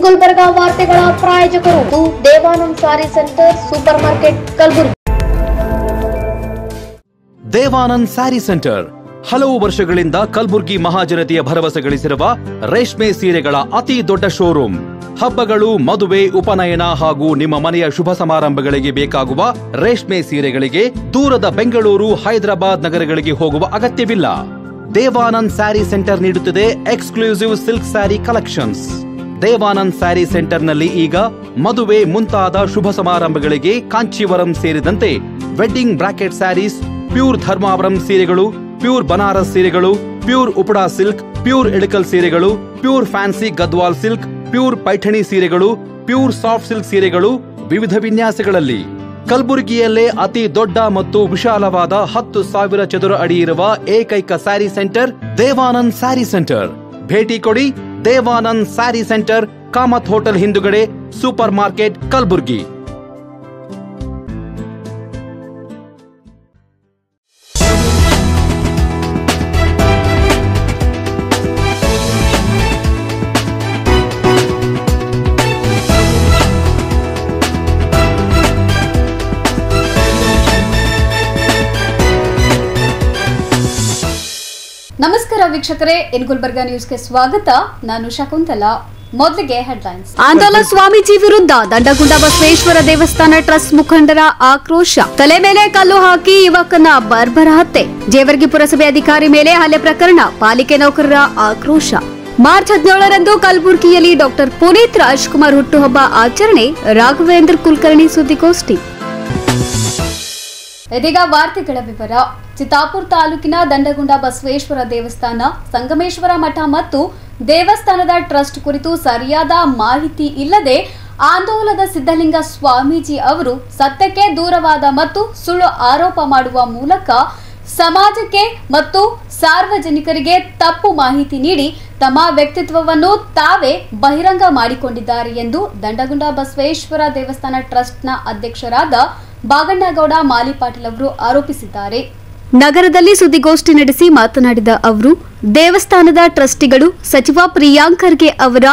ಗುಲ್ಬರ್ಗಾ ವಾರ್ತೆಗಳ ಪ್ರಾಯೋಜಕರು Devanand sari centre super market Kalaburagi. Devanand sari centre ಹಲವು ವರ್ಷಗಳಿಂದ ಕಲಬುರಗಿ ಮಹಾಜನತೆಯ ಭರವಸೆ ಗಳಿಸಿರುವ ರೇಷ್ಮೆ ಸೀರೆಗಳ ಅತಿ ದೊಡ್ಡ ಶೋರೂಮ್. ಹಬ್ಬಗಳು, ಮದುವೆ, ಉಪನಯನ ಹಾಗೂ ನಿಮ್ಮ ಮನೆಯ ಶುಭ ಸಮಾರಂಭಗಳಿಗೆ ಬೇಕಾಗುವ ರೇಷ್ಮೆ ಸೀರೆಗಳಿಗೆ ದೂರದ ಬೆಂಗಳೂರು, ಹೈದರಾಬಾದ್ ನಗರಗಳಿಗೆ ಹೋಗುವ ಅಗತ್ಯವಿಲ್ಲ. ದೇವಾನಂದ್ ಸ್ಯಾರಿ ಸೆಂಟರ್ ನೀಡುತ್ತಿದೆ exclusive silk sari collections. Devanand sari ಸೆಂಟರ್ನಲ್ಲಿ ಈಗ ಮದುವೆ ಮುಂತಾದ ಶುಭ ಸಮಾರಂಭಗಳಿಗೆ ಕಾಂಚೀವರಂ ಸೇರಿದಂತೆ wedding brocade saris, pure Dharmavaram ಸೀರೆಗಳು, ಪ್ಯೂರ್ ಬನಾರಸ್ ಸೀರೆಗಳು, pure Uppada silk, pure Ilkal ಸೀರೆಗಳು, pure fancy Gadwal silk, pure Paithani ಸೀರೆಗಳು, ಪ್ಯೂರ್ ಸಾಫ್ಟ್ ಸಿಲ್ಕ್ ಸೀರೆಗಳು ವಿವಿಧ ವಿನ್ಯಾಸಗಳಲ್ಲಿ. ಕಲಬುರಗಿಯಲ್ಲೇ ಅತಿ ದೊಡ್ಡ ಮತ್ತು ವಿಶಾಲವಾದ 10,000 ಚದುರ ಅಡಿ ಇರುವ ಏಕೈಕ sari centre Devanand sari centre. ಭೇಟಿ ಕೊಡಿ. Devanand sari centre, Kamath hotel ಹಿಂದುಗಡೆ, ಸೂಪರ್ ಮಾರ್ಕೆಟ್, ಕಲಬುರಗಿ. ನಮಸ್ಕಾರ ವೀಕ್ಷಕರೇ, ಇನ್ ಗುಲ್ಬರ್ಗಾ ನ್ಯೂಸ್ಗೆ ಸ್ವಾಗತ. ನಾನು ಶಕುಂತಲಾ. ಮೊದಲಿಗೆ ಹೆಡ್ಲೈನ್ಸ್. ಆಂದೋಲನ ಸ್ವಾಮೀಜಿ ವಿರುದ್ಧ ದಂಡಗುಂಡ ಬಸವೇಶ್ವರ ದೇವಸ್ಥಾನ ಟ್ರಸ್ಟ್ ಮುಖಂಡರ ಆಕ್ರೋಶ. ತಲೆ ಮೇಲೆ ಕಲ್ಲು ಹಾಕಿ ಯುವಕನ ಬರ್ಬರ ಹತ್ಯೆ. ಜೇವರ್ಗಿ ಪುರಸಭೆ ಅಧಿಕಾರಿ ಮೇಲೆ ಹಲ್ಲೆ ಪ್ರಕರಣ, ಪಾಲಿಕೆ ನೌಕರರ ಆಕ್ರೋಶ. ಮಾರ್ಚ್ 17ರಂದು ಕಲಬುರಗಿಯಲ್ಲಿ ಡಾಕ್ಟರ್ ಪುನೀತ್ ರಾಜ್ಕುಮಾರ್ ಹುಟ್ಟುಹಬ್ಬ ಆಚರಣೆ. ರಾಘವೇಂದ್ರ ಕುಲಕರ್ಣಿ ಸುದ್ದಿಗೋಷ್ಠಿ. ಇದೀಗ ವಾರ್ತೆಗಳ ವಿವರ. ಚಿತ್ತಾಪುರ ತಾಲೂಕಿನ ದಂಡಗುಂಡ ಬಸವೇಶ್ವರ ದೇವಸ್ಥಾನ, ಸಂಗಮೇಶ್ವರ ಮಠ ಮತ್ತು ದೇವಸ್ಥಾನದ ಟ್ರಸ್ಟ್ ಕುರಿತು ಸರಿಯಾದ ಮಾಹಿತಿ ಇಲ್ಲದೆ ಆಂದೋಲನದ ಸಿದ್ದಲಿಂಗ ಸ್ವಾಮೀಜಿ ಅವರು ಸತ್ಯಕ್ಕೆ ದೂರವಾದ ಮತ್ತು ಸುಳ್ಳು ಆರೋಪ ಮಾಡುವ ಮೂಲಕ ಸಮಾಜಕ್ಕೆ ಮತ್ತು ಸಾರ್ವಜನಿಕರಿಗೆ ತಪ್ಪು ಮಾಹಿತಿ ನೀಡಿ ತಮ್ಮ ವ್ಯಕ್ತಿತ್ವವನ್ನು ತಾವೇ ಬಹಿರಂಗ ಮಾಡಿಕೊಂಡಿದ್ದಾರೆ ಎಂದು ದಂಡಗುಂಡ ಬಸವೇಶ್ವರ ದೇವಸ್ಥಾನ ಟ್ರಸ್ಟ್ನ ಅಧ್ಯಕ್ಷರಾದ ಬಾಗಣ್ಣಗೌಡ ಮಾಲಿಪಾಟೀಲ್ ಅವರು ಆರೋಪಿಸಿದ್ದಾರೆ. ನಗರದಲ್ಲಿ ಸುದ್ದಿಗೋಷ್ಠಿ ನಡೆಸಿ ಮಾತನಾಡಿದ ಅವರು, ದೇವಸ್ಥಾನದ ಟ್ರಸ್ಟಿಗಳು ಸಚಿವ ಪ್ರಿಯಾಂಕ್ ಖರ್ಗೆ ಅವರ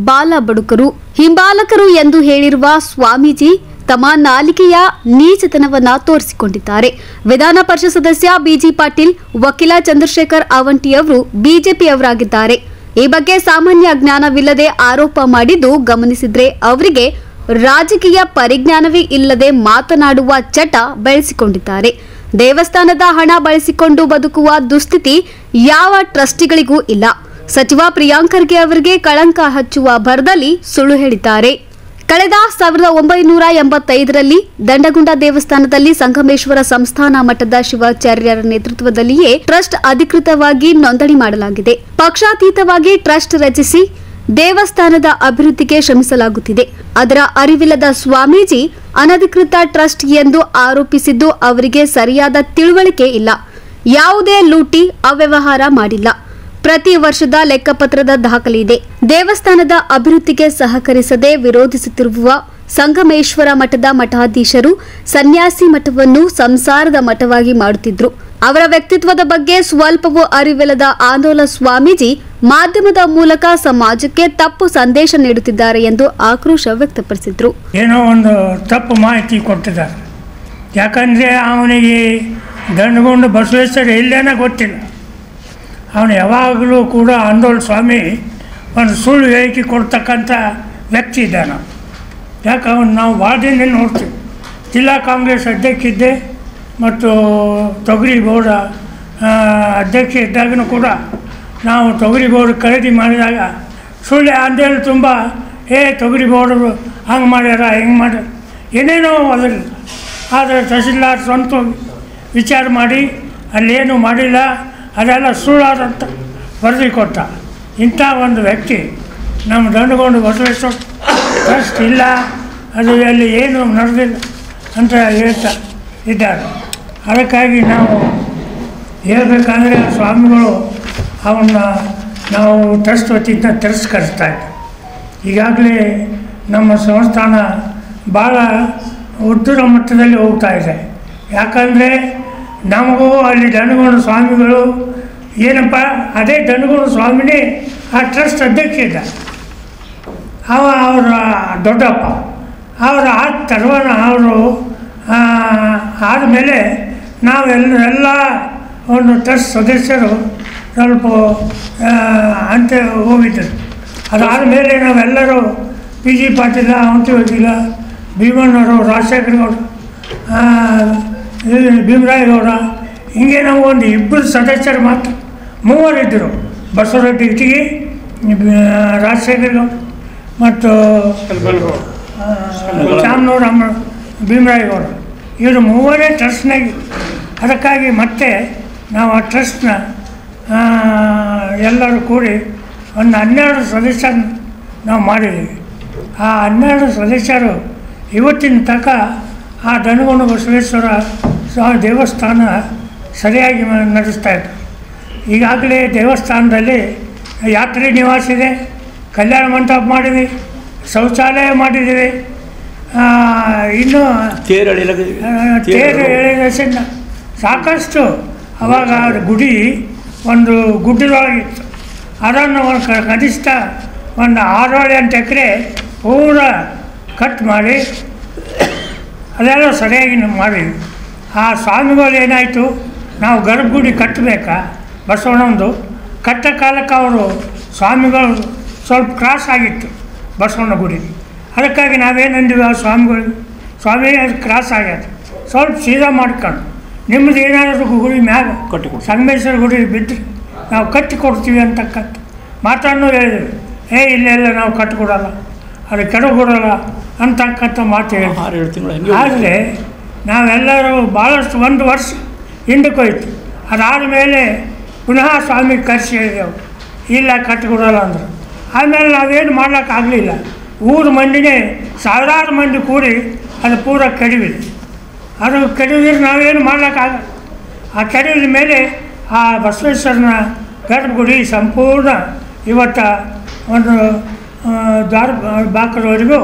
ಬಾಲ ಬಡುಕರು, ಹಿಂಬಾಲಕರು ಎಂದು ಹೇಳಿರುವ ಸ್ವಾಮೀಜಿ ತಮ್ಮ ನಾಲಿಗೆಯ ನೀಚತನವನ್ನ ತೋರಿಸಿಕೊಂಡಿದ್ದಾರೆ. ವಿಧಾನ ಪರಿಷತ್ ಸದಸ್ಯ ಬಿಜಿ ಪಾಟೀಲ್, ವಕೀಲ ಚಂದ್ರಶೇಖರ್ ಅವಂಟಿ ಅವರು ಬಿಜೆಪಿಯವರಾಗಿದ್ದಾರೆ. ಈ ಬಗ್ಗೆ ಸಾಮಾನ್ಯ ಜ್ಞಾನವಿಲ್ಲದೆ ಆರೋಪ ಮಾಡಿದ್ದು ಗಮನಿಸಿದ್ರೆ ಅವರಿಗೆ ರಾಜಕೀಯ ಪರಿಜ್ಞಾನವೇ ಇಲ್ಲದೆ ಮಾತನಾಡುವ ಚಟ ಬೆಳೆಸಿಕೊಂಡಿದ್ದಾರೆ. ದೇವಸ್ಥಾನದ ಹಣ ಬಳಸಿಕೊಂಡು ಬದುಕುವ ದುಸ್ಥಿತಿ ಯಾವ ಟ್ರಸ್ಟಿಗಳಿಗೂ ಇಲ್ಲ. ಸಚಿವ ಪ್ರಿಯಾಂಕ್ ಖರ್ಗೆ ಅವರಿಗೆ ಕಳಂಕ ಹಚ್ಚುವ ಭರದಲ್ಲಿ ಸುಳ್ಳು ಹೇಳಿದ್ದಾರೆ. ಕಳೆದ 1985ರಲ್ಲಿ ದಂಡಗುಂಡ ದೇವಸ್ಥಾನದಲ್ಲಿ ಸಂಗಮೇಶ್ವರ ಸಂಸ್ಥಾನ ಮಠದ ಶಿವಾಚಾರ್ಯರ ನೇತೃತ್ವದಲ್ಲಿಯೇ ಟ್ರಸ್ಟ್ ಅಧಿಕೃತವಾಗಿ ನೋಂದಣಿ ಮಾಡಲಾಗಿದೆ. ಪಕ್ಷಾತೀತವಾಗಿ ಟ್ರಸ್ಟ್ ರಚಿಸಿ ದೇವಸ್ಥಾನದ ಅಭಿವೃದ್ಧಿಗೆ ಶ್ರಮಿಸಲಾಗುತ್ತಿದೆ. ಅದರ ಅರಿವಿಲ್ಲದ ಸ್ವಾಮೀಜಿ ಅನಧಿಕೃತ ಟ್ರಸ್ಟ್ ಎಂದು ಆರೋಪಿಸಿದ್ದು ಅವರಿಗೆ ಸರಿಯಾದ ತಿಳುವಳಿಕೆ ಇಲ್ಲ. ಯಾವುದೇ ಲೂಟಿ, ಅವ್ಯವಹಾರ ಮಾಡಿಲ್ಲ. ಪ್ರತಿ ವರ್ಷದ ಲೆಕ್ಕಪತ್ರದ ದಾಖಲೆ ಇದೆ. ದೇವಸ್ಥಾನದ ಅಭಿವೃದ್ಧಿಗೆ ಸಹಕರಿಸದೆ ವಿರೋಧಿಸುತ್ತಿರುವ ಸಂಗಮೇಶ್ವರ ಮಠದ ಮಠಾಧೀಶರು ಸನ್ಯಾಸಿ ಮಠವನ್ನು ಸಂಸಾರದ ಮಠವಾಗಿ ಮಾಡುತ್ತಿದ್ರು. ಅವರ ವ್ಯಕ್ತಿತ್ವದ ಬಗ್ಗೆ ಸ್ವಲ್ಪವೂ ಅರಿವಿಲ್ಲದ ಆಂದೋಲನ ಸ್ವಾಮೀಜಿ ಮಾಧ್ಯಮದ ಮೂಲಕ ಸಮಾಜಕ್ಕೆ ತಪ್ಪು ಸಂದೇಶ ನೀಡುತ್ತಿದ್ದಾರೆ ಎಂದು ಆಕ್ರೋಶ ವ್ಯಕ್ತಪಡಿಸಿದ್ರು. ಏನೋ ಒಂದು ತಪ್ಪು ಮಾಹಿತಿ ಕೊಟ್ಟಿದ್ದಾರೆ. ಯಾಕಂದರೆ ಅವನಿಗೆ ದಂಡಗುಂಡ ಬಸವೇಶ್ವರ ಎಲ್ಲೇನೋ ಗೊತ್ತಿಲ್ಲ. ಅವನು ಯಾವಾಗಲೂ ಕೂಡ ಆಂದೋಲನ ಸ್ವಾಮಿ ಒಂದು ಸುಳ್ಳು ಹೇಳಿಕೆ ಕೊಡ್ತಕ್ಕಂಥ ವ್ಯಕ್ತಿ ಇದ್ದಾನೆ. ಯಾಕೆ ಅವನು ನಾವು ಭಾಳ ದಿನ ನೋಡ್ತೀವಿ. ಜಿಲ್ಲಾ ಕಾಂಗ್ರೆಸ್ ಅಧ್ಯಕ್ಷ ಇದ್ದೆ ಮತ್ತು ತೊಗರಿ ಬೋರ್ಡ ಅಧ್ಯಕ್ಷ ಇದ್ದಾಗೂ ಕೂಡ ನಾವು ತೊಗರಿ ಬೋರ್ಡ್ ಖರೀದಿ ಮಾಡಿದಾಗ ಸುಳ್ಳು ಅಂದೇಳಿ ತುಂಬ ತೊಗರಿ ಬೋರ್ಡು ಹಂಗೆ ಮಾಡ್ಯಾರ ಹಿಂಗೆ ಮಾಡ್ಯಾರ ಏನೇನೋ ಅದರಲ್ಲಿ. ಆದರೆ ತಹಸೀಲ್ದಾರ್ ಸ್ವಂತ ವಿಚಾರ ಮಾಡಿ ಅಲ್ಲೇನು ಮಾಡಿಲ್ಲ, ಅದೆಲ್ಲ ಸುಳ್ಳಾದಂತ ವರದಿ ಕೊಟ್ಟ. ಇಂಥ ಒಂದು ವ್ಯಕ್ತಿ ನಮ್ಮ ದಂಡಗೊಂಡು ಬಸವೇಶ್ವರ ಟ್ರಸ್ಟ್ ಇಲ್ಲ, ಅದು ಅಲ್ಲಿ ಏನು ನಡೆದಿಲ್ಲ ಅಂತ ಹೇಳ್ತಾ ಇದ್ದಾರೆ. ಅದಕ್ಕಾಗಿ ನಾವು ಹೇಳಬೇಕಂದ್ರೆ ಸ್ವಾಮಿಗಳು ಅವನ್ನ ನಾವು ಟ್ರಸ್ಟ್ ವತಿಯಿಂದ ತಿರಸ್ಕರಿಸ್ತಾ ಇದ್ದೀವಿ. ಈಗಾಗಲೇ ನಮ್ಮ ಸಂಸ್ಥಾನ ಭಾಳ ಉದ್ದರ ಮಟ್ಟದಲ್ಲಿ ಹೋಗ್ತಾ ಇದೆ. ಯಾಕಂದರೆ ನಮಗೂ ಅಲ್ಲಿ ದಂಡಗುಂಡ ಸ್ವಾಮಿಗಳು ಏನಪ್ಪ, ಅದೇ ದಂಡಗುಂಡ ಸ್ವಾಮಿನೇ ಆ ಟ್ರಸ್ಟ್ ಅಧ್ಯಕ್ಷ ಇದ್ದ. ಅವರ ದೊಡ್ಡಪ್ಪ ಅವರ ತರುವಾನ ಅವರು ಆದಮೇಲೆ ನಾವೆಲ್ಲ ಒಂದು ಟ್ರಸ್ಟ್ ಸದಸ್ಯರು ಸ್ವಲ್ಪ ಅಂತ ಹೋಗಿದ್ದರು. ಅದಾದಮೇಲೆ ನಾವೆಲ್ಲರೂ ಪಿ ಜಿ ಪಾಟೀಲ, ಅವಂತಿ ವಕೀಲ, ಭೀಮಣ್ಣವರು, ರಾಜಶೇಖರ ಗೌಡ, ಭೀಮರಾಯಗೌಡ, ಹೀಗೆ ನಾವು ಒಂದು 2 ಸದಸ್ಯರು ಮಾತ್ರ 3 ಇದ್ದರು. ಬಸವರೆಡ್ಡಿ ಇಟ್ಟಿಗೆ, ರಾಜಶೇಖರ ಗೌಡ ಮತ್ತು ಚಾಮನೂರು ಭೀಮರಾಯಗೌಡ, ಇವರು 3 ಟ್ರಸ್ಟ್ನಾಗ. ಅದಕ್ಕಾಗಿ ಮತ್ತೆ ನಾವು ಆ ಟ್ರಸ್ಟ್ನ ಎಲ್ಲರೂ ಕೂಡಿ ಒಂದು 12 ಸದಸ್ಯರು ನಾವು ಮಾಡಿದ್ದೀವಿ. ಆ 12 ಸದಸ್ಯರು ಇವತ್ತಿನ ತನಕ ಆ ದನಗೊಂಡ ಬಸವೇಶ್ವರ ದೇವಸ್ಥಾನ ಸರಿಯಾಗಿ ನಡೆಸ್ತಾಯಿದ್ರು. ಈಗಾಗಲೇ ದೇವಸ್ಥಾನದಲ್ಲಿ ಯಾತ್ರಿ ನಿವಾಸ ಇದೆ, ಕಲ್ಯಾಣ ಮಂಟಪ ಮಾಡಿದ್ವಿ, ಶೌಚಾಲಯ ಮಾಡಿದ್ದೀವಿ, ಇನ್ನೂ ತೇರು ಎಳೆದ ಸಾಕಷ್ಟು. ಅವಾಗ ಗುಡಿ ಒಂದು ಗುಡ್ಡದೊಳಗಿತ್ತು. ಅದನ್ನು ಕನಿಷ್ಠ ಒಂದು 6-8 ಎಕರೆ ಪೂರ ಕಟ್ ಮಾಡಿ ಅದೆಲ್ಲ ಸರಿಯಾಗಿ ಮಾಡಿದ್ವಿ. ಆ ಸ್ವಾಮಿಗಳು ಏನಾಯಿತು, ನಾವು ಗರ್ಭಗುಡಿ ಕಟ್ಟಬೇಕಾ ಬಸವಣ್ಣಂದು ಕಟ್ಟ ಕಾಲಕ್ಕೆ ಅವರು ಸ್ವಾಮಿಗಳು ಸ್ವಲ್ಪ ಕ್ರಾಸ್ ಆಗಿತ್ತು ಬಸವಣ್ಣ ಗುಡಿ. ಅದಕ್ಕಾಗಿ ನಾವೇನಂದಿವಿ ಆ ಸ್ವಾಮಿಗಳು, ಸ್ವಾಮಿ ಅದು ಕ್ರಾಸ್ ಆಗ್ಯದ, ಸ್ವಲ್ಪ ಸೀದಾ ಮಾಡ್ಕೊಂಡು ನಿಮ್ಮದು ಏನಾದರೂ ಗುಡಿ ಮ್ಯಾಗ ಸಂಗಮೇಶ್ವರ ಗುಡಿ ಬಿದ್ದರೆ ನಾವು ಕಟ್ಟಿ ಕೊಡ್ತೀವಿ ಅಂತಕ್ಕಂಥ ಮಾತನ್ನು ಹೇಳಿದ್ವಿ. ಇಲ್ಲೆಲ್ಲ ನಾವು ಕಟ್ಟಿಕೊಡಲ್ಲ, ಅದು ಕೆಡಕೊಡಲ್ಲ ಅಂತಕ್ಕಂಥ ಮಾತು ಹೇಳಿದ್ವಿ. ಆದರೆ ನಾವೆಲ್ಲರೂ ಭಾಳಷ್ಟು 1 ವರ್ಷ ಹಿಂದಕ್ಕೆ ಹೋಯ್ತು. ಅದಾದಮೇಲೆ ಪುನಃ ಸ್ವಾಮಿ ಕರೆಸಿ ಹೇಳಿದೆವು, ಇಲ್ಲ ಕಟ್ಟಿಕೊಡಲ್ಲ ಅಂದರು. ಆಮೇಲೆ ನಾವೇನು ಮಾಡೋಕ್ಕಾಗಲಿಲ್ಲ. ಊರು ಮಂದಿನೇ ಸಾವಿರಾರು ಮಂದಿ ಕೂಡಿ ಅದು ಪೂರ ಕೆಡವಿದೆ. ಅದು ಕೆಡವಿದ್ರೆ ನಾವೇನು ಮಾಡೋಕ್ಕಾಗಲ್ಲ. ಆ ಕೆಡವಿದ ಮೇಲೆ ಆ ಬಸವೇಶ್ವರನ ಗರ್ಭಗುಡಿ ಸಂಪೂರ್ಣ ಇವತ್ತು ಒಂದು ಬಾಕದವರೆಗೂ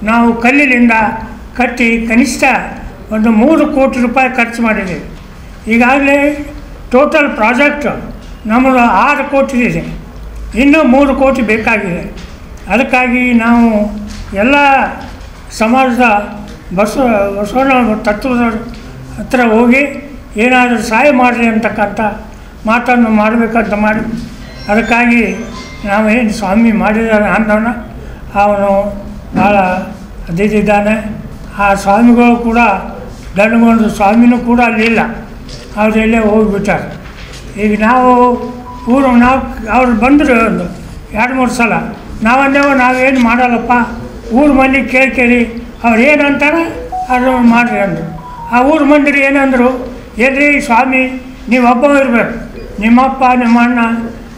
ನಾವು ಕಲ್ಲಿನಿಂದ ಕಟ್ಟಿ ಕನಿಷ್ಠ ಒಂದು 3 ಕೋಟಿ ರೂಪಾಯಿ ಖರ್ಚು ಮಾಡಿದ್ದೀವಿ. ಈಗಾಗಲೇ ಟೋಟಲ್ ಪ್ರಾಜೆಕ್ಟ್ ನಮ್ಮದು 6 ಕೋಟಿ ಇದೆ, ಇನ್ನೂ 3 ಕೋಟಿ ಬೇಕಾಗಿದೆ. ಅದಕ್ಕಾಗಿ ನಾವು ಎಲ್ಲ ಸಮಾಜದ ಬಸವಣ್ಣ ತತ್ವದ ಹತ್ರ ಹೋಗಿ ಏನಾದರೂ ಸಹಾಯ ಮಾಡಿರಿ ಅಂತಕ್ಕಂಥ ಮಾತನ್ನು ಮಾಡಬೇಕಂತ ಮಾಡಿ, ಅದಕ್ಕಾಗಿ ನಾವೇನು ಸ್ವಾಮಿ ಮಾಡಿದ್ದಾನೆ ಅಂದವನ ಅವನು ಭಾಳ ಅದಿದ್ದಾನೆ. ಆ ಸ್ವಾಮಿಗಳು ಕೂಡ ದಣಗೊಂಡು ಸ್ವಾಮಿನೂ ಕೂಡ ಅಲ್ಲಿಲ್ಲ, ಅವರೆಲ್ಲೇ ಹೋಗಿಬಿಟ್ಟಾರೆ. ಈಗ ನಾವು ಅವ್ರು ಬಂದರು ಒಂದು 2-3 ಸಲ. ನಾವೇನು ಮಾಡಲ್ಲಪ್ಪ, ಊರು ಮಂದಿ ಕೇಳಿ ಅವ್ರು ಏನಂತಾರೆ ಅದು ಮಾಡಿರಿ ಅಂದರು. ಆ ಊರು ಮಂದಿರು ಏನಂದರು, ಏನ್ರಿ ಸ್ವಾಮಿ ನೀವು ಒಬ್ಬ ಇರಬೇಕು, ನಿಮ್ಮಪ್ಪ ನಿಮ್ಮ ಅಣ್ಣ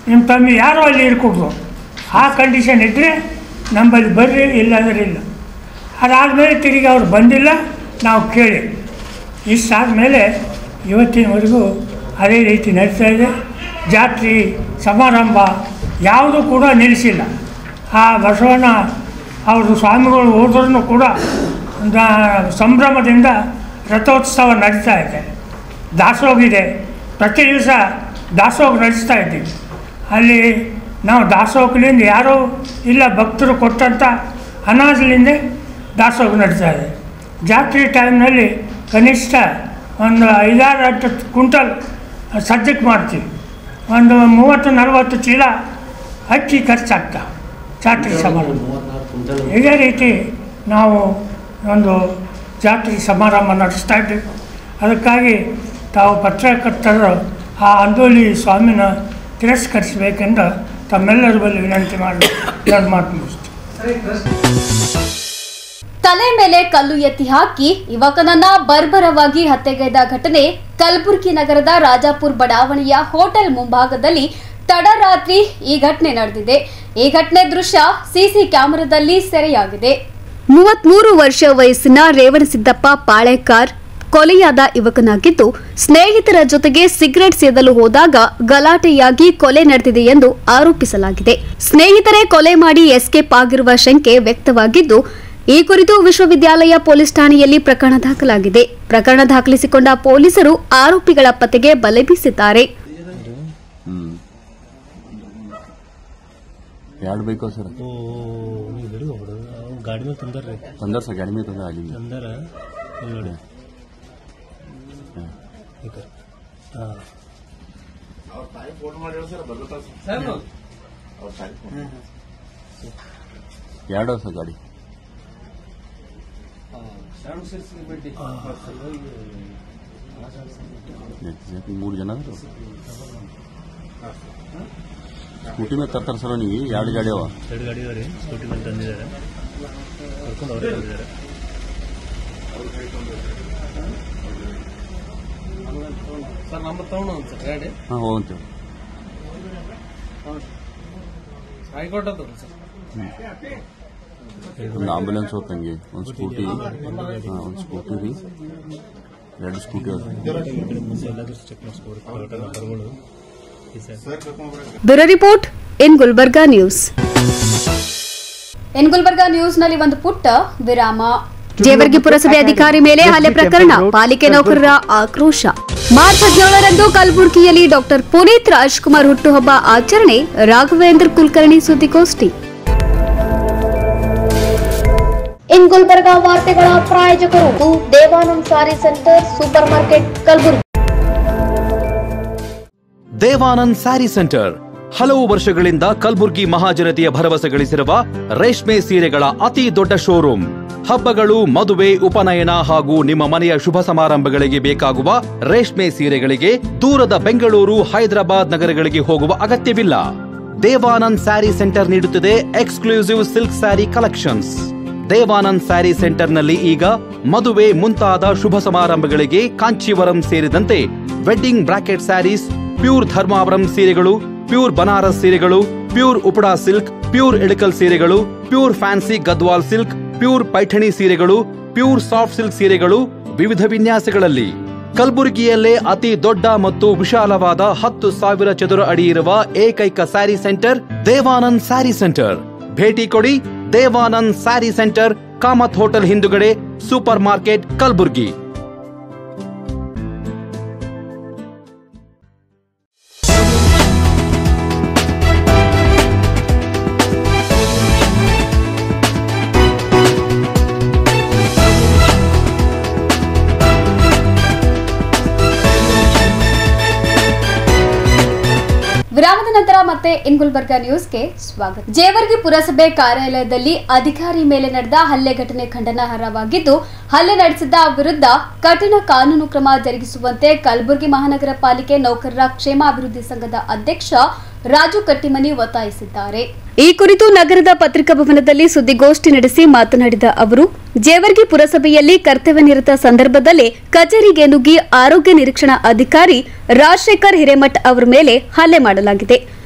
ನಿಮ್ಮ ತಮ್ಮಿ ಯಾರೋ ಅಲ್ಲಿ ಇರ್ಕೊಡ್ರು, ಆ ಕಂಡೀಷನ್ ಇದ್ದರೆ ನಮ್ಮಲ್ಲಿ ಬರ್ರಿ, ಇಲ್ಲಾಂದ್ರೆ ಇಲ್ಲ. ಅದಾದಮೇಲೆ ತಿರುಗಿ ಅವ್ರು ಬಂದಿಲ್ಲ, ನಾವು ಕೇಳಿ ಇಷ್ಟಾದಮೇಲೆ ಇವತ್ತಿನವರೆಗೂ ಅದೇ ರೀತಿ ನಡೀತಾ ಇದೆ. ಜಾತ್ರೆ ಸಮಾರಂಭ ಯಾವುದೂ ಕೂಡ ನಿಲ್ಲಿಸಿಲ್ಲ. ಆ ಬಸವಣ್ಣ ಅವರು ಸ್ವಾಮಿಗಳು ಹೋದ್ರೂ ಕೂಡ ಸಂಭ್ರಮದಿಂದ ರಥೋತ್ಸವ ನಡೀತಾ ಇದೆ. ದಾಸೋಗಿದೆ, ಪ್ರತಿ ದಿವಸ ದಾಸೋಹ ನಡೆಸ್ತಾ ಇದ್ದೀವಿ. ಅಲ್ಲಿ ನಾವು ದಾಸೋಹಲಿಂದ ಯಾರೂ ಇಲ್ಲ, ಭಕ್ತರು ಕೊಟ್ಟಂಥ ಅನಾಜಲಿಂದ ದಾಸೋಹ ನಡೀತಾ ಇದೆ. ಜಾತ್ರೆ ಟೈಮ್ನಲ್ಲಿ ಕನಿಷ್ಠ ಒಂದು 5-8 ಕ್ವಿಂಟಲ್ ಸಜ್ಜಕ್ಕೆ ಮಾಡ್ತೀವಿ, ಒಂದು 30-40 ಚೀಲ ಅಕ್ಕಿ ಖರ್ಚಾಗ್ತಾವೆ ಜಾತ್ರೆ ಸಮಾರಂಭ. ಇದೇ ರೀತಿ ನಾವು ಒಂದು ಜಾತ್ರೆ ಸಮಾರಂಭ ನಡೆಸ್ತಾ ಇದ್ದೀವಿ. ಅದಕ್ಕಾಗಿ ತಾವು ಪತ್ರಕರ್ತರು ಆ ಅಂದೋಲಿ ಸ್ವಾಮಿನ ತಿರಸ್ಕರಿಸಬೇಕೆಂದು ತಮ್ಮೆಲ್ಲರ ಬಳಿ ವಿನಂತಿ ಮಾಡಿ ನಾನು ಮಾತು ಮುಗಿಸ್ತೀನಿ. ತಲೆ ಮೇಲೆ ಕಲ್ಲು ಎತ್ತಿ ಹಾಕಿ ಯುವಕನನ್ನ ಬರ್ಬರವಾಗಿ ಹತ್ಯೆಗೈದ ಘಟನೆ ಕಲಬುರಗಿ ನಗರದ ರಾಜಾಪುರ್ ಬಡಾವಣೆಯ ಹೋಟೆಲ್ ಮುಂಭಾಗದಲ್ಲಿ ತಡರಾತ್ರಿ ಈ ಘಟನೆ ನಡೆದಿದೆ. ಈ ಘಟನೆ ದೃಶ್ಯ ಸಿಸಿ ಕ್ಯಾಮೆರಾದಲ್ಲಿ ಸೆರೆಯಾಗಿದೆ. 33 ವರ್ಷ ವಯಸ್ಸಿನ ರೇವಣಸಿದ್ದಪ್ಪ ಪಾಳೆಕಾರ್ ಕೊಲೆಯಾದ ಯುವಕನಾಗಿದ್ದು, ಸ್ನೇಹಿತರ ಜೊತೆಗೆ ಸಿಗರೆಟ್ ಸೇದಲು ಹೋದಾಗ ಗಲಾಟೆಯಾಗಿ ಕೊಲೆ ನಡೆದಿದೆ ಎಂದು ಆರೋಪಿಸಲಾಗಿದೆ. ಸ್ನೇಹಿತರೇ ಕೊಲೆ ಮಾಡಿ ಎಸ್ಕೇಪ್ ಆಗಿರುವ ಶಂಕೆ ವ್ಯಕ್ತವಾಗಿದ್ದು, ಈ ಕುರಿತು ವಿಶ್ವವಿದ್ಯಾಲಯ ಪೊಲೀಸ್ ಠಾಣೆಯಲ್ಲಿ ಪ್ರಕರಣ ದಾಖಲಾಗಿದೆ. ಪ್ರಕರಣ ದಾಖಲಿಸಿಕೊಂಡ ಪೊಲೀಸರು ಆರೋಪಿಗಳ ಪತ್ತೆಗೆ ಬಲೆ ಬೀಸಿದ್ದಾರೆ. ಎರಡು ಬೇಕು ಸರ್ ನೀವು ಬಿಡು ಗಾಡಿ ಮೇಲೆ ತಂದಾರ ಸರ್ ಗಾಡಿ ಮೇಲೆ ತಂದ ಅಲ್ಲಿ ತಂದಾರ ನೋಡಿ ಎರಡು ಸರ್ ಗಾಡಿ 3 ಜನ ಸ್ಕೂಟಿ ಮೇಲೆ ತರ್ತಾರೆ ಸರ್ ನೀವು 2 ಗಾಡಿ ಅವ 2 ಗಾಡಿ ಅವರಿ ಸ್ಕೂಟಿ ಮೇಲೆ ತಂದಿದ್ದಾರೆ ಕರ್ಕೊಂಡು ಅವರೇ ಬಂದಿದ್ದಾರೆ ಸರ್ ನಮ್ಮ ತಗೊಂಡು ಸರ್ ಗಾಡಿ ಹಾಂ ಹೋಗಂತೇವೆ ಹೈಕೋರ್ಟ್ ಸರ್ ಒಂದು ಆಂಬುಲೆನ್ಸ್ ಹೋಗ್ತಂಗೆ ಒಂದು ಸ್ಕೂಟಿ ಒಂದು ಸ್ಕೂಟಿ ರೀ 2 Scooty bureau report in Gulbarga news. In Gulbarga ನ್ಯೂಸ್ನಲ್ಲಿ ಒಂದು ಪುಟ್ಟ ವಿರಾಮ. ಜೇವರ್ಗಿ ಪುರಸಭೆ ಅಧಿಕಾರಿ ಮೇಲೆ ಹಲ್ಲೆ ಪ್ರಕರಣ ಪಾಲಿಕೆ ನೌಕರರ ಆಕ್ರೋಶ. ಮಾರ್ಚ್ 17ರಂದು ಕಲಬುರಗಿಯಲ್ಲಿ ಡಾಕ್ಟರ್ ಪುನೀತ್ ರಾಜ್ಕುಮಾರ್ ಹುಟ್ಟುಹಬ್ಬ ಆಚರಣೆ. ರಾಘವೇಂದ್ರ ಕುಲಕರ್ಣಿ ಸುದ್ದಿಗೋಷ್ಠಿ. ಇನ್ ಗುಲ್ಬರ್ಗಾ ವಾರ್ತೆಗಳ ಪ್ರಾಯೋಜಕರು Devanand sari centre super market Kalaburagi. Devanand sari centre ಹಲವು ವರ್ಷಗಳಿಂದ ಕಲಬುರ್ಗಿ ಮಹಾಜನತೆಯ ಭರವಸೆ ಗಳಿಸಿರುವ ರೇಷ್ಮೆ ಸೀರೆಗಳ ಅತಿ ದೊಡ್ಡ ಶೋರೂಮ್. ಹಬ್ಬಗಳು, ಮದುವೆ, ಉಪನಯನ ಹಾಗೂ ನಿಮ್ಮ ಮನೆಯ ಶುಭ ಸಮಾರಂಭಗಳಿಗೆ ಬೇಕಾಗುವ ರೇಷ್ಮೆ ಸೀರೆಗಳಿಗೆ ದೂರದ ಬೆಂಗಳೂರು, ಹೈದರಾಬಾದ್ ನಗರಗಳಿಗೆ ಹೋಗುವ ಅಗತ್ಯವಿಲ್ಲ. ದೇವಾನಂದ್ ಸ್ಯಾರಿ ಸೆಂಟರ್ ನೀಡುತ್ತಿದೆ exclusive silk sari collections. Devanand sari ಸೆಂಟರ್ನಲ್ಲಿ ಈಗ ಮದುವೆ ಮುಂತಾದ ಶುಭ ಸಮಾರಂಭಗಳಿಗೆ ಕಾಂಚೀವರಂ ಸೇರಿದಂತೆ wedding brocade saris, pure Dharmavaram ಸೀರೆಗಳು, ಪ್ಯೂರ್ ಬನಾರಸ್ ಸೀರೆಗಳು, pure Uppada silk, pure Ilkal ಸೀರೆಗಳು, pure fancy Gadwal silk, pure Paithani ಸೀರೆಗಳು, ಪ್ಯೂರ್ ಸಾಫ್ಟ್ ಸಿಲ್ಕ್ ಸೀರೆಗಳು ವಿವಿಧ ವಿನ್ಯಾಸಗಳಲ್ಲಿ. ಕಲಬುರಗಿಯಲ್ಲೇ ಅತಿ ದೊಡ್ಡ ಮತ್ತು ವಿಶಾಲವಾದ 10,000 ಚದುರ ಅಡಿ ಇರುವ ಏಕೈಕ sari centre Devanand sari centre. ಭೇಟಿ ಕೊಡಿ Devanand sari centre, Kamath hotel ಹಿಂದುಗಡೆ, ಸೂಪರ್ ಮಾರ್ಕೆಟ್, ಕಲಬುರಗಿ. ವಿರಾಮದ ನಂತರ ಮತ್ತೆ ಇನ್ ಗುಲ್ಬರ್ಗಾ ನ್ಯೂಸ್ಗೆ ಸ್ವಾಗತ. ಜೇವರ್ಗಿ ಪುರಸಭೆ ಕಾರ್ಯಾಲಯದಲ್ಲಿ ಅಧಿಕಾರಿ ಮೇಲೆ ನಡೆದ ಹಲ್ಲೆ ಘಟನೆ ಖಂಡನಾರ್ಹವಾಗಿದ್ದು, ಹಲ್ಲೆ ನಡೆಸಿದ ವಿರುದ್ಧ ಕಠಿಣ ಕಾನೂನು ಕ್ರಮ ಜರುಗಿಸುವಂತೆ ಕಲಬುರಗಿ ಮಹಾನಗರ ಪಾಲಿಕೆ ನೌಕರರ ಕ್ಷೇಮಾಭಿವೃದ್ಧಿ ಸಂಘದ ಅಧ್ಯಕ್ಷ ರಾಜು ಕಟ್ಟಿಮನಿ ಒತ್ತಾಯಿಸಿದ್ದಾರೆ. ಈ ಕುರಿತು ನಗರದ ಪತ್ರಿಕಾ ಭವನದಲ್ಲಿ ಸುದ್ದಿಗೋಷ್ಠಿ ನಡೆಸಿ ಮಾತನಾಡಿದ ಅವರು, ಜೇವರ್ಗಿ ಪುರಸಭೆಯಲ್ಲಿ ಕರ್ತವ್ಯ ನಿರತ ಸಂದರ್ಭದಲ್ಲಿ ಕಚೇರಿಗೆ ನುಗ್ಗಿ ಆರೋಗ್ಯ ನಿರೀಕ್ಷಣಾ ಅಧಿಕಾರಿ ರಾಜಶೇಖರ್ ಹಿರೇಮಠ್ ಅವರ ಮೇಲೆ ಹಲ್ಲೆ ಮಾಡಲಾಗಿದೆ.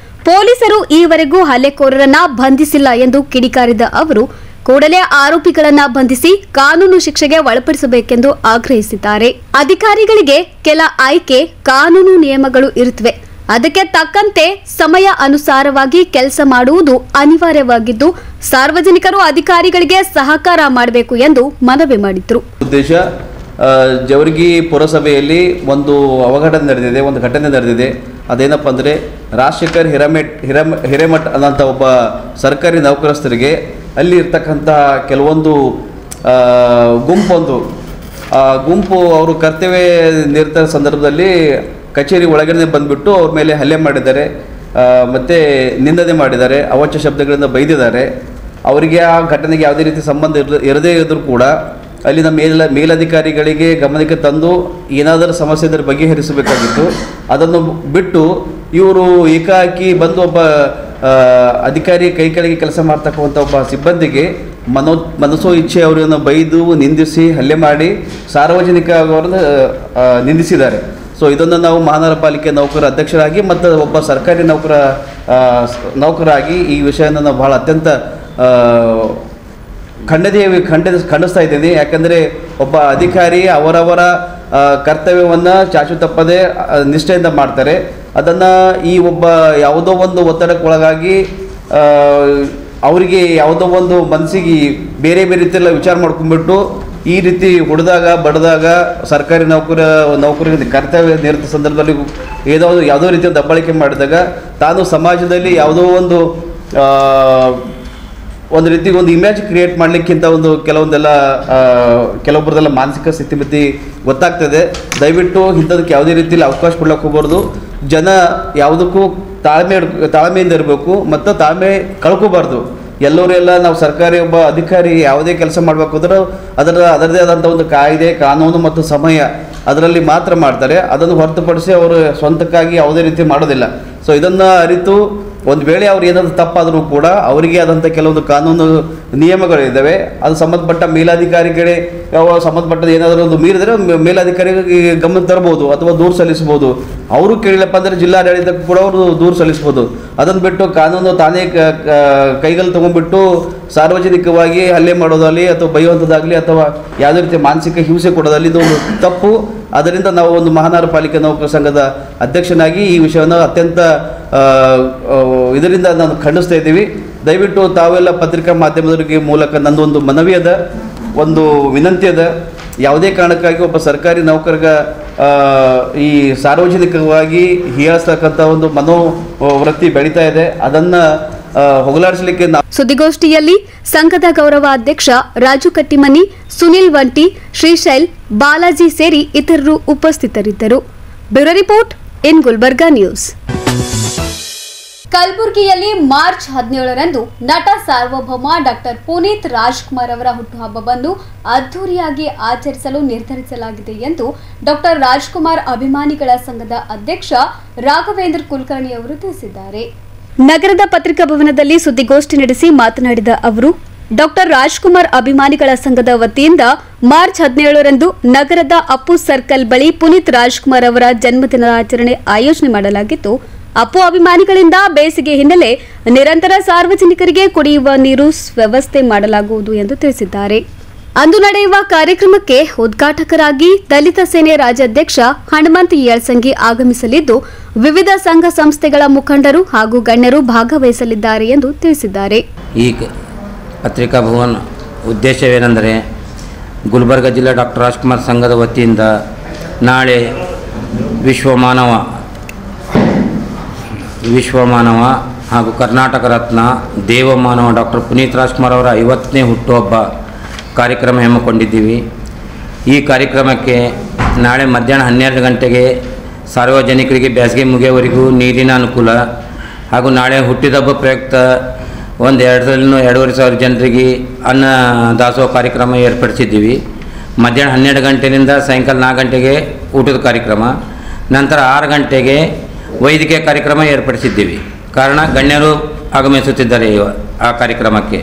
ಪೊಲೀಸರು ಈವರೆಗೂ ಹಲ್ಲೆಕೋರರನ್ನ ಬಂಧಿಸಿಲ್ಲ ಎಂದು ಕಿಡಿಕಾರಿದ ಅವರು, ಕೂಡಲೇ ಆರೋಪಿಗಳನ್ನ ಬಂಧಿಸಿ ಕಾನೂನು ಶಿಕ್ಷೆಗೆ ಒಳಪಡಿಸಬೇಕೆಂದು ಆಗ್ರಹಿಸಿದ್ದಾರೆ. ಅಧಿಕಾರಿಗಳಿಗೆ ಕೆಲ ಆಯ್ಕೆ ಕಾನೂನು ನಿಯಮಗಳು ಇರುತ್ತವೆ. ಅದಕ್ಕೆ ತಕ್ಕಂತೆ ಸಮಯ ಅನುಸಾರವಾಗಿ ಕೆಲಸ ಮಾಡುವುದು ಅನಿವಾರ್ಯವಾಗಿದ್ದು, ಸಾರ್ವಜನಿಕರು ಅಧಿಕಾರಿಗಳಿಗೆ ಸಹಕಾರ ಮಾಡಬೇಕು ಎಂದು ಮನವಿ ಮಾಡಿದರು. ಉದ್ದೇಶ ಜೇವರ್ಗಿ ಪುರಸಭೆಯಲ್ಲಿ ಒಂದು ಅವಘಡ ನಡೆದಿದೆ, ಒಂದು ಘಟನೆ ನಡೆದಿದೆ. ಅದೇನಪ್ಪ ಅಂದರೆ ರಾಜಶೇಖರ್ ಹಿರೇಮಠ್ ಅನ್ನೋಂಥ ಒಬ್ಬ ಸರ್ಕಾರಿ ನೌಕರಸ್ಥರಿಗೆ ಅಲ್ಲಿ ಇರ್ತಕ್ಕಂಥ ಕೆಲವೊಂದು ಗುಂಪು ಅವರು ಕರ್ತವ್ಯ ನಿರತ ಸಂದರ್ಭದಲ್ಲಿ ಕಚೇರಿ ಒಳಗಡೆ ಬಂದುಬಿಟ್ಟು ಅವ್ರ ಮೇಲೆ ಹಲ್ಲೆ ಮಾಡಿದ್ದಾರೆ, ಮತ್ತು ನಿಂದನೆ ಮಾಡಿದ್ದಾರೆ, ಅವಾಚ್ಯ ಶಬ್ದಗಳಿಂದ ಬೈದಿದ್ದಾರೆ. ಅವರಿಗೆ ಆ ಘಟನೆಗೆ ಯಾವುದೇ ರೀತಿ ಸಂಬಂಧ ಇರದೇ ಇದ್ದರೂ ಕೂಡ ಅಲ್ಲಿನ ಮೇಲಧಿಕಾರಿಗಳಿಗೆ ಗಮನಕ್ಕೆ ತಂದು ಏನಾದರೂ ಸಮಸ್ಯೆ ಇದ್ದರೆ ಬಗೆಹರಿಸಬೇಕಾಗಿತ್ತು. ಅದನ್ನು ಬಿಟ್ಟು ಇವರು ಏಕಾಏಕಿ ಬಂದು ಒಬ್ಬ ಅಧಿಕಾರಿ ಕೈ ಕೆಳಗೆ ಕೆಲಸ ಮಾಡ್ತಕ್ಕಂಥ ಒಬ್ಬ ಸಿಬ್ಬಂದಿಗೆ ಮನಸೋ ಇಚ್ಛೆ ಅವರನ್ನು ಬೈದು ನಿಂದಿಸಿ ಹಲ್ಲೆ ಮಾಡಿ ಸಾರ್ವಜನಿಕ ಅವರನ್ನು ನಿಂದಿಸಿದ್ದಾರೆ. ಸೊ ಇದನ್ನು ನಾವು ಮಹಾನಗರ ಪಾಲಿಕೆ ನೌಕರ ಅಧ್ಯಕ್ಷರಾಗಿ ಮತ್ತು ಒಬ್ಬ ಸರ್ಕಾರಿ ನೌಕರಾಗಿ ಈ ವಿಷಯನ ನಾವು ಬಹಳ ಅತ್ಯಂತ ಖಂಡಿಸ್ತಾ ಇದ್ದೀನಿ. ಯಾಕಂದರೆ ಒಬ್ಬ ಅಧಿಕಾರಿ ಅವರವರ ಕರ್ತವ್ಯವನ್ನು ಚಾಚು ತಪ್ಪದೆ ನಿಷ್ಠೆಯಿಂದ ಮಾಡ್ತಾರೆ. ಅದನ್ನು ಈ ಒಬ್ಬ ಯಾವುದೋ ಒಂದು ಒತ್ತಡಕ್ಕೊಳಗಾಗಿ ಅವರಿಗೆ ಯಾವುದೋ ಒಂದು ಮನಸ್ಸಿಗೆ ಬೇರೆ ರೀತಿಯೆಲ್ಲ ವಿಚಾರ ಮಾಡ್ಕೊಂಡ್ಬಿಟ್ಟು ಈ ರೀತಿ ಬಡದಾಗ ಸರ್ಕಾರಿ ನೌಕರಿಗೆ ಕರ್ತವ್ಯ ನಿರತ ಸಂದರ್ಭದಲ್ಲಿ ಯಾವುದೋ ರೀತಿಯ ದಬ್ಬಾಳಿಕೆ ಮಾಡಿದಾಗ ತಾನು ಸಮಾಜದಲ್ಲಿ ಯಾವುದೋ ಒಂದು ಒಂದು ರೀತಿ ಒಂದು ಇಮೇಜ್ ಕ್ರಿಯೇಟ್ ಮಾಡಲಿಕ್ಕಿಂತ ಒಂದು ಕೆಲವೊಬ್ಬರದೆಲ್ಲ ಮಾನಸಿಕ ಸ್ಥಿತಿಮಿತಿ ಗೊತ್ತಾಗ್ತದೆ. ದಯವಿಟ್ಟು ಇಂಥದಕ್ಕೆ ಯಾವುದೇ ರೀತಿಯಲ್ಲಿ ಅವಕಾಶ ಕೊಡ್ಲಿಕ್ಕೆ ಹೋಗ್ಬಾರ್ದು. ಜನ ಯಾವುದಕ್ಕೂ ತಾಳ್ಮೆಯಿಂದ ಇರಬೇಕು ಮತ್ತು ತಾಳ್ಮೆ ಕಳ್ಕೋಬಾರ್ದು. ಎಲ್ಲರೂ ನಾವು ಸರ್ಕಾರಿ ಒಬ್ಬ ಅಧಿಕಾರಿ ಯಾವುದೇ ಕೆಲಸ ಮಾಡಬೇಕು ಅಂದ್ರೆ ಅದರದೇ ಆದಂಥ ಒಂದು ಕಾಯ್ದೆ, ಕಾನೂನು ಮತ್ತು ಸಮಯ ಅದರಲ್ಲಿ ಮಾತ್ರ ಮಾಡ್ತಾರೆ. ಅದನ್ನು ಹೊರತುಪಡಿಸಿ ಅವರು ಸ್ವಂತಕ್ಕಾಗಿ ಯಾವುದೇ ರೀತಿ ಮಾಡೋದಿಲ್ಲ. ಸೊ ಇದನ್ನು ಅರಿತು ಒಂದು ವೇಳೆ ಅವ್ರು ಏನಾದರೂ ತಪ್ಪಾದರೂ ಕೂಡ ಅವರಿಗೆ ಆದಂಥ ಕೆಲವೊಂದು ಕಾನೂನು ನಿಯಮಗಳಿದ್ದಾವೆ. ಅದು ಸಂಬಂಧಪಟ್ಟ ಮೇಲಾಧಿಕಾರಿಗಳೇ ಸಂಬಂಧಪಟ್ಟದ್ದು ಏನಾದರೂ ಒಂದು ಮೀರಿದರೆ ಮೇಲಾಧಿಕಾರಿಗೆ ಗಮನ ತರಬಹುದು ಅಥವಾ ದೂರು ಸಲ್ಲಿಸ್ಬೋದು. ಅವರು ಕೇಳಿಲ್ಲಪ್ಪ ಅಂದರೆ ಜಿಲ್ಲಾಡಳಿತಕ್ಕೂ ಕೂಡ ಅವರು ದೂರು ಸಲ್ಲಿಸ್ಬೋದು. ಅದನ್ನು ಬಿಟ್ಟು ಕಾನೂನು ತಾನೇ ಕೈಗಲ್ಲಿ ತೊಗೊಂಡ್ಬಿಟ್ಟು ಸಾರ್ವಜನಿಕವಾಗಿ ಹಲ್ಲೆ ಮಾಡೋದಾಗಲಿ ಅಥವಾ ಬೈಯುವಂಥದ್ದಾಗಲಿ ಅಥವಾ ಯಾವುದೇ ರೀತಿಯ ಮಾನಸಿಕ ಹಿಂಸೆ ಕೊಡೋದಾಗಲಿ ಇದು ಒಂದು ತಪ್ಪು. ಅದರಿಂದ ನಾವು ಒಂದು ಮಹಾನಗರ ಪಾಲಿಕೆ ನೌಕರ ಸಂಘದ ಅಧ್ಯಕ್ಷನಾಗಿ ಈ ವಿಷಯವನ್ನು ಅತ್ಯಂತ ಇದರಿಂದ ನಾನು ಖಂಡಿಸ್ತಾ ಇದ್ದೀವಿ. ದಯವಿಟ್ಟು ತಾವೆಲ್ಲ ಪತ್ರಿಕಾ ಮಾಧ್ಯಮದವರಿಗೆ ಮೂಲಕ ನನ್ನೊಂದು ಮನವಿ ಅದ, ಒಂದು ವಿನಂತಿ ಅದ. ಯಾವುದೇ ಕಾರಣಕ್ಕಾಗಿ ಒಬ್ಬ ಸರ್ಕಾರಿ ನೌಕರಗ ಈ ಸಾರ್ವಜನಿಕವಾಗಿ ಹೀಯಾಳಿಸ್ತಕ್ಕಂಥ ಒಂದು ಮನೋವೃತ್ತಿ ಬೆಳೀತಾ ಇದೆ. ಅದನ್ನು ಹೋಗಲಾಡಿಸಲಿಕ್ಕೆ ಸುದ್ದಿಗೋಷ್ಠಿಯಲ್ಲಿ ಸಂಘದ ಗೌರವ ಅಧ್ಯಕ್ಷ ರಾಜು ಕಟ್ಟಿಮನಿ, ಸುನಿಲ್ ವಂಟಿ, ಶ್ರೀಶೈಲ್, ಬಾಲಾಜಿ ಸೇರಿ ಇತರರು ಉಪಸ್ಥಿತರಿದ್ದರು. Bureau report in Gulbarga news. ಕಲಬುರಗಿಯಲ್ಲಿ ಮಾರ್ಚ್ 17ರಂದು ನಟ ಸಾರ್ವಭೌಮ ಡಾಕ್ಟರ್ ಪುನೀತ್ ರಾಜ್ಕುಮಾರ್ ಅವರ ಹುಟ್ಟುಹಬ್ಬವನ್ನು ಅದ್ದೂರಿಯಾಗಿ ಆಚರಿಸಲು ನಿರ್ಧರಿಸಲಾಗಿದೆ ಎಂದು ಡಾಕ್ಟರ್ ರಾಜ್ಕುಮಾರ್ ಅಭಿಮಾನಿಗಳ ಸಂಘದ ಅಧ್ಯಕ್ಷ ರಾಘವೇಂದ್ರ ಕುಲಕರ್ಣಿ ಅವರು ತಿಳಿಸಿದ್ದಾರೆ. ನಗರದ ಪತ್ರಿಕಾ ಭವನದಲ್ಲಿ ಸುದ್ದಿಗೋಷ್ಠಿ ನಡೆಸಿ ಮಾತನಾಡಿದ ಅವರು, ಡಾಕ್ಟರ್ ರಾಜ್ಕುಮಾರ್ ಅಭಿಮಾನಿಗಳ ಸಂಘದ ವತಿಯಿಂದ ಮಾರ್ಚ್ 17ರಂದು ನಗರದ ಅಪ್ಪು ಸರ್ಕಲ್ ಬಳಿ ಪುನೀತ್ ರಾಜ್ಕುಮಾರ್ ಅವರ ಜನ್ಮದಿನಾಚರಣೆ ಆಯೋಜನೆ ಮಾಡಲಾಗಿದ್ದು, ಅಪ್ಪು ಅಭಿಮಾನಿಗಳಿಂದ ಬೇಸಿಗೆ ಹಿನ್ನೆಲೆ ನಿರಂತರ ಸಾರ್ವಜನಿಕರಿಗೆ ಕುಡಿಯುವ ನೀರು ವ್ಯವಸ್ಥೆ ಮಾಡಲಾಗುವುದು ಎಂದು ತಿಳಿಸಿದ್ದಾರೆ. ಅಂದು ನಡೆಯುವ ಕಾರ್ಯಕ್ರಮಕ್ಕೆ ಉದ್ಘಾಟಕರಾಗಿ ದಲಿತ ಸೇನೆ ರಾಜ್ಯಾಧ್ಯಕ್ಷ ಹನುಮಂತ ಯಳಸಂಗಿ ಆಗಮಿಸಲಿದ್ದು, ವಿವಿಧ ಸಂಘ ಸಂಸ್ಥೆಗಳ ಮುಖಂಡರು ಹಾಗೂ ಗಣ್ಯರು ಭಾಗವಹಿಸಲಿದ್ದಾರೆ ಎಂದು ತಿಳಿಸಿದ್ದಾರೆ. ಈ ಪತ್ರಿಕಾ ಭವನ ಉದ್ದೇಶವೇನೆಂದರೆ, ಗುಲ್ಬರ್ಗ ಜಿಲ್ಲಾ ಡಾಕ್ಟರ್ ರಾಜ್ಕುಮಾರ್ ಸಂಘದ ವತಿಯಿಂದ ನಾಳೆ ವಿಶ್ವಮಾನವ ಹಾಗೂ ಕರ್ನಾಟಕ ರತ್ನ ದೇವಮಾನವ ಡಾಕ್ಟರ್ ಪುನೀತ್ ರಾಜ್ಕುಮಾರ್ ಅವರ 50ನೇ ಹುಟ್ಟುಹಬ್ಬ ಕಾರ್ಯಕ್ರಮ ಹಮ್ಮಿಕೊಂಡಿದ್ದೀವಿ. ಈ ಕಾರ್ಯಕ್ರಮಕ್ಕೆ ನಾಳೆ ಮಧ್ಯಾಹ್ನ 12 ಗಂಟೆಗೆ ಸಾರ್ವಜನಿಕರಿಗೆ ಬೇಸಿಗೆ ಮುಗಿಯವರೆಗೂ ನೀರಿನ ಅನುಕೂಲ ಹಾಗೂ ನಾಳೆ ಹುಟ್ಟಿದಬ್ಬ ಪ್ರಯುಕ್ತ ಒಂದು 2,500 ಜನರಿಗೆ ಅನ್ನ ದಾಸೋಹ ಕಾರ್ಯಕ್ರಮ ಏರ್ಪಡಿಸಿದ್ದೀವಿ. ಮಧ್ಯಾಹ್ನ 12 ಗಂಟೆಯಿಂದ ಸಾಯಂಕಾಲ 4 ಗಂಟೆಗೆ ಊಟದ ಕಾರ್ಯಕ್ರಮ, ನಂತರ 6 ಗಂಟೆಗೆ ವೈದ್ಯಕೀಯ ಕಾರ್ಯಕ್ರಮ ಏರ್ಪಡಿಸಿದ್ದೀವಿ. ಕಾರಣ ಗಣ್ಯರು ಆಗಮಿಸುತ್ತಿದ್ದಾರೆ ಆ ಕಾರ್ಯಕ್ರಮಕ್ಕೆ.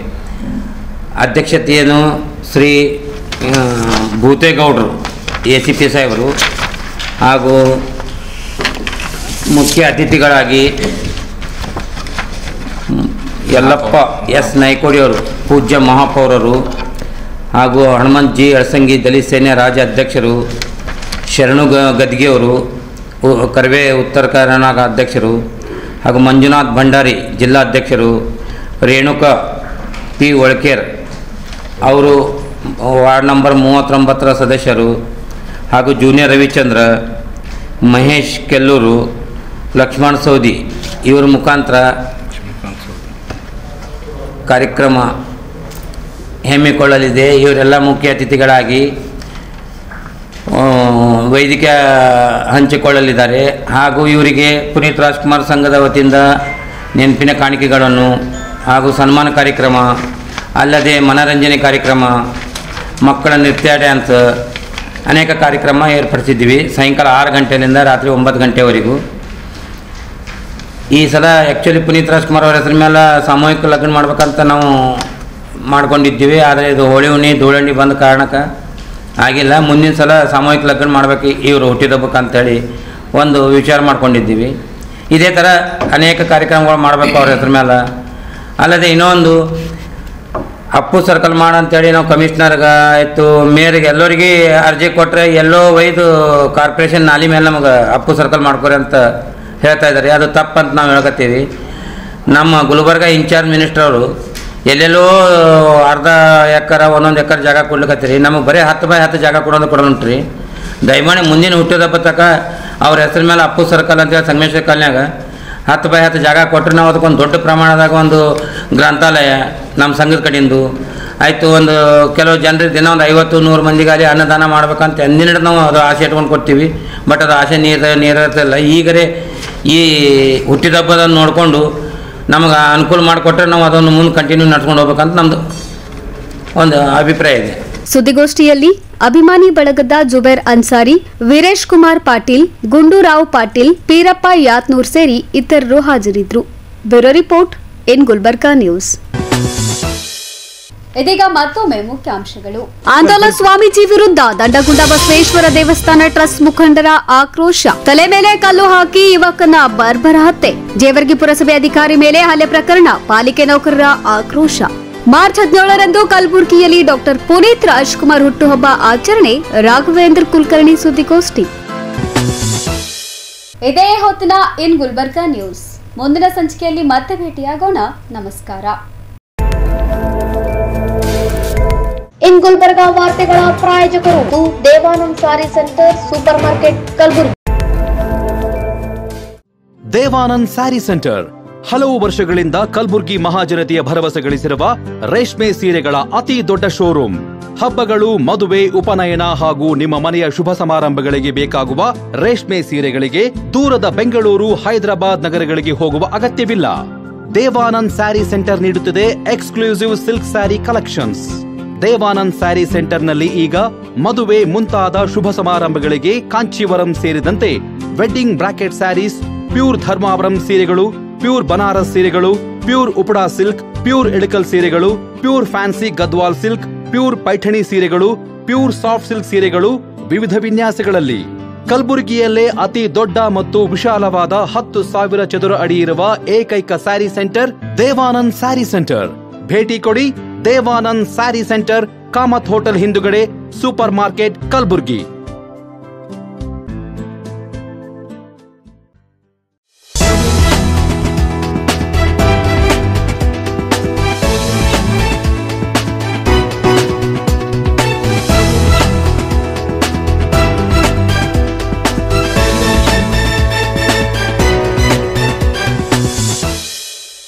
ಅಧ್ಯಕ್ಷತೆಯನ್ನು ಶ್ರೀ ಭೂತೇಗೌಡರು ACP ಸಾಹೇಬರು ಹಾಗೂ ಮುಖ್ಯ ಅತಿಥಿಗಳಾಗಿ ಯಲ್ಲಪ್ಪ S ನಾಯ್ಕೋಡಿಯವರು ಪೂಜ್ಯ ಮಹಾಪೌರರು ಹಾಗೂ ಹನುಮಂತ್ ಜಿ ಯಳಸಂಗಿ ದಲಿತ ಸೇನೆ ರಾಜ್ಯ ಅಧ್ಯಕ್ಷರು, ಶರಣು ಗದ್ಗೆಯವರು ಕರ್ವೆ ಉತ್ತರ ಕರ್ನಾಟಕ ಅಧ್ಯಕ್ಷರು ಹಾಗೂ ಮಂಜುನಾಥ್ ಭಂಡಾರಿ ಜಿಲ್ಲಾ ಅಧ್ಯಕ್ಷರು, ರೇಣುಕಾ P ಒಳಕೇರ್ ಅವರು ವಾರ್ಡ್ ನಂಬರ್ 39ರ ಸದಸ್ಯರು ಹಾಗೂ ಜೂನಿಯರ್ ರವಿಚಂದ್ರ, ಮಹೇಶ್ ಕೆಲ್ಲೂರು, ಲಕ್ಷ್ಮಣ್ ಸೌದಿ ಇವರ ಮುಖಾಂತರ ಕಾರ್ಯಕ್ರಮ ಹಮ್ಮಿಕೊಳ್ಳಲಿದೆ. ಇವರೆಲ್ಲ ಮುಖ್ಯ ಅತಿಥಿಗಳಾಗಿ ವೈದ್ಯಕೀಯ ಹಂಚಿಕೊಳ್ಳಲಿದ್ದಾರೆ. ಹಾಗೂ ಇವರಿಗೆ ಪುನೀತ್ ರಾಜ್ಕುಮಾರ್ ಸಂಘದ ವತಿಯಿಂದ ನೆನಪಿನ ಕಾಣಿಕೆಗಳನ್ನು ಹಾಗೂ ಸನ್ಮಾನ ಕಾರ್ಯಕ್ರಮ, ಅಲ್ಲದೆ ಮನರಂಜನೆ ಕಾರ್ಯಕ್ರಮ, ಮಕ್ಕಳ ನೃತ್ಯ ಡ್ಯಾನ್ಸ್ ಅನೇಕ ಕಾರ್ಯಕ್ರಮ ಏರ್ಪಡಿಸಿದ್ದೀವಿ. ಸಾಯಂಕಾಲ 6 ಗಂಟೆಯಿಂದ ರಾತ್ರಿ 9 ಗಂಟೆವರೆಗೂ. ಈ ಸಲ ಆ್ಯಕ್ಚುಲಿ ಪುನೀತ್ ರಾಜ್ಕುಮಾರ್ ಅವರ ಹೆಸರ ಮೇಲೆ ಸಾಮೂಹಿಕ ಲಗ್ನ ಮಾಡ್ಬೇಕಂತ ನಾವು ಮಾಡ್ಕೊಂಡಿದ್ದೀವಿ. ಆದರೆ ಇದು ಹೋಳಿ ಹುಣ್ಣಿ ಧೂಳಂಡಿ ಬಂದ ಕಾರಣಕ್ಕೆ ಆಗಿಲ್ಲ. ಮುಂದಿನ ಸಲ ಸಾಮೂಹಿಕ ಲಗ್ನ ಮಾಡಬೇಕು ಇವರು ಹುಟ್ಟಿದಬ್ಬಕ್ಕೆ ಅಂಥೇಳಿ ಒಂದು ವಿಚಾರ ಮಾಡ್ಕೊಂಡಿದ್ದೀವಿ. ಇದೇ ಥರ ಅನೇಕ ಕಾರ್ಯಕ್ರಮಗಳು ಮಾಡಬೇಕು ಅವ್ರ ಹೆಸರ ಮೇಲೆ. ಅಲ್ಲದೆ ಇನ್ನೊಂದು ಅಪ್ಪು ಸರ್ಕಲ್ ಮಾಡಂತೇಳಿ ನಾವು ಕಮಿಷ್ನರ್ಗೆ ಆಯಿತು, ಮೇಯರ್ಗೆ ಎಲ್ಲರಿಗೆ ಅರ್ಜಿ ಕೊಟ್ಟರೆ ಎಲ್ಲೋ ಒಯ್ದು ಕಾರ್ಪೊರೇಷನ್ ನಾಲಿ ಮೇಲೆ ನಮಗೆ ಅಪ್ಪು ಸರ್ಕಲ್ ಮಾಡ್ಕೊರಿ ಅಂತ ಹೇಳ್ತಾ ಇದ್ದಾರೆ. ಅದು ತಪ್ಪಂತ ನಾವು ಹೇಳ್ಕೊತೀವಿ. ನಮ್ಮ ಗುಲ್ಬರ್ಗ ಇನ್ಚಾರ್ಜ್ ಮಿನಿಸ್ಟರ್ ಅವರು ಎಲ್ಲೆಲ್ಲೋ ಅರ್ಧ ಎಕರೆ 1 ಎಕರೆ ಜಾಗ ಕೊಡ್ಲಿಕ್ಕತ್ತೀರಿ, ನಮಗೆ ಬರೀ 10 by 10 ಜಾಗ ಕೊಡೋಣ್ರಿ. ದಯಮಾಡಿ ಮುಂದಿನ ಹುಟ್ಟಿದಬ್ಬ ತಕ ಅವ್ರ ಹೆಸರ ಮೇಲೆ ಅಪ್ಪು ಸರ್ಕಲ್ ಅಂತೇಳಿ ಸಂಗಮೇಶ್ವರ ಕಾಲನ್ಯಾಗ 10 by 10 ಜಾಗ ಕೊಟ್ಟರೆ ನಾವು ಅದಕ್ಕೊಂದು ದೊಡ್ಡ ಪ್ರಮಾಣದಾಗ ಒಂದು ಗ್ರಂಥಾಲಯ ನಮ್ಮ ಸಂಘದ ಕಡೆಯಿಂದ ಆಯಿತು. ಒಂದು ಕೆಲವು ಜನರಿಗೆ ದಿನ ಒಂದು 50-100 ಮಂದಿಗಾಲಿ ಅನ್ನದಾನ ಮಾಡ್ಬೇಕಂತ ಎಂದಿನ ನಾವು ಅದು ಆಸೆ ಇಟ್ಕೊಂಡು ಕೊಡ್ತೀವಿ. ಬಟ್ ಅದು ಆಸೆ ನೀರಲ್ಲ. ಈಗರೇ ಈ ಹುಟ್ಟಿದಬ್ಬದನ್ನು ನೋಡಿಕೊಂಡು ನಮಗೆ ಅನುಕೂಲ ಮಾಡಿಕೊಟ್ರೆ ನಾವು ಅದನ್ನು ಮುಂದೆ ಕಂಟಿನ್ಯೂ ನಡ್ಸ್ಕೊಂಡು ಹೋಗ್ಬೇಕಂತ ನಮ್ಮದು ಒಂದು ಅಭಿಪ್ರಾಯ ಇದೆ. ಸುದ್ದಿಗೋಷ್ಠಿಯಲ್ಲಿ ಅಭಿಮಾನಿ ಬಳಗದ ಜುಬೇರ್ ಅನ್ಸಾರಿ, ವೀರೇಶ್ ಕುಮಾರ್ ಪಾಟೀಲ್, ಗುಂಡೂರಾವ್ ಪಾಟೀಲ್, ಪೀರಪ್ಪ ಯಾತ್ನೂರ್ ಸೇರಿ ಇತರರು ಹಾಜರಿದ್ದರು. Bureau report in Gulbarga news. ಇದೀಗ ಮತ್ತೊಮ್ಮೆ ಮುಖ್ಯಾಂಶಗಳು. ಆಂದೋಲನ ಸ್ವಾಮೀಜಿ ವಿರುದ್ಧ ದಂಡಗುಂಡ ಬಸವೇಶ್ವರ ದೇವಸ್ಥಾನ ಟ್ರಸ್ಟ್ ಮುಖಂಡರ ಆಕ್ರೋಶ. ತಲೆ ಮೇಲೆ ಕಲ್ಲು ಹಾಕಿ ಯುವಕನ ಬರ್ಬರ ಹತ್ಯೆ. ಜೇವರ್ಗಿ ಪುರಸಭೆ ಅಧಿಕಾರಿ ಮೇಲೆ ಹಲ್ಲೆ ಪ್ರಕರಣ ಪಾಲಿಕೆ ನೌಕರರ ಆಕ್ರೋಶ. ಮಾರ್ಚ್ 17ರಂದು ಕಲಬುರಗಿಯಲ್ಲಿ ಡಾಕ್ಟರ್ ಪುನೀತ್ ರಾಜ್ಕುಮಾರ್ ಹುಟ್ಟುಹಬ್ಬ ಆಚರಣೆ. ರಾಘವೇಂದ್ರ ಕುಲಕರ್ಣಿ ಸುದ್ದಿಗೋಷ್ಠಿ. ಇದೇ ಹೊತ್ತಿನ ಇನ್ ಗುಲ್ಬರ್ಗಾ ನ್ಯೂಸ್. ಮುಂದಿನ ಸಂಚಿಕೆಯಲ್ಲಿ ಮತ್ತೆ ಭೇಟಿಯಾಗೋಣ. ನಮಸ್ಕಾರ. ಇನ್ ಗುಲ್ಬರ್ಗಾ ವಾರ್ತೆಗಳ ಪ್ರಾಯೋಜಕರು Devanand sari centre super market Kalaburagi. Devanand sari centre ಹಲವು ವರ್ಷಗಳಿಂದ ಕಲಬುರ್ಗಿ ಮಹಾಜನತೆಯ ಭರವಸೆ ಗಳಿಸಿರುವ ರೇಷ್ಮೆ ಸೀರೆಗಳ ಅತಿ ದೊಡ್ಡ ಶೋರೂಮ್. ಹಬ್ಬಗಳು, ಮದುವೆ, ಉಪನಯನ ಹಾಗೂ ನಿಮ್ಮ ಮನೆಯ ಶುಭ ಸಮಾರಂಭಗಳಿಗೆ ಬೇಕಾಗುವ ರೇಷ್ಮೆ ಸೀರೆಗಳಿಗೆ ದೂರದ ಬೆಂಗಳೂರು, ಹೈದರಾಬಾದ್ ನಗರಗಳಿಗೆ ಹೋಗುವ ಅಗತ್ಯವಿಲ್ಲ. ದೇವಾನಂದ್ ಸ್ಯಾರಿ ಸೆಂಟರ್ ನೀಡುತ್ತಿದೆ exclusive silk sari collections. Devanand sari ಸೆಂಟರ್ನಲ್ಲಿ ಈಗ ಮದುವೆ ಮುಂತಾದ ಶುಭ ಸಮಾರಂಭಗಳಿಗೆ ಕಾಂಚೀವರಂ ಸೇರಿದಂತೆ wedding brocade saris, pure Dharmavaram ಸೀರೆಗಳು, ಪ್ಯೂರ್ ಬನಾರಸ್ ಸೀರೆಗಳು, pure Uppada silk, pure Ilkal ಸೀರೆಗಳು, pure fancy Gadwal silk, pure Paithani ಸೀರೆಗಳು, ಪ್ಯೂರ್ ಸಾಫ್ಟ್ ಸಿಲ್ಕ್ ಸೀರೆಗಳು ವಿವಿಧ ವಿನ್ಯಾಸಗಳಲ್ಲಿ. ಕಲಬುರಗಿಯಲ್ಲೇ ಅತಿ ದೊಡ್ಡ ಮತ್ತು ವಿಶಾಲವಾದ 10,000 ಚದುರ ಅಡಿ ಇರುವ ಏಕೈಕ sari centre Devanand sari centre. ಭೇಟಿ ಕೊಡಿ. Devanand sari centre, Kamath hotel ಹಿಂದುಗಡೆ, ಸೂಪರ್ ಮಾರ್ಕೆಟ್, ಕಲಬುರಗಿ.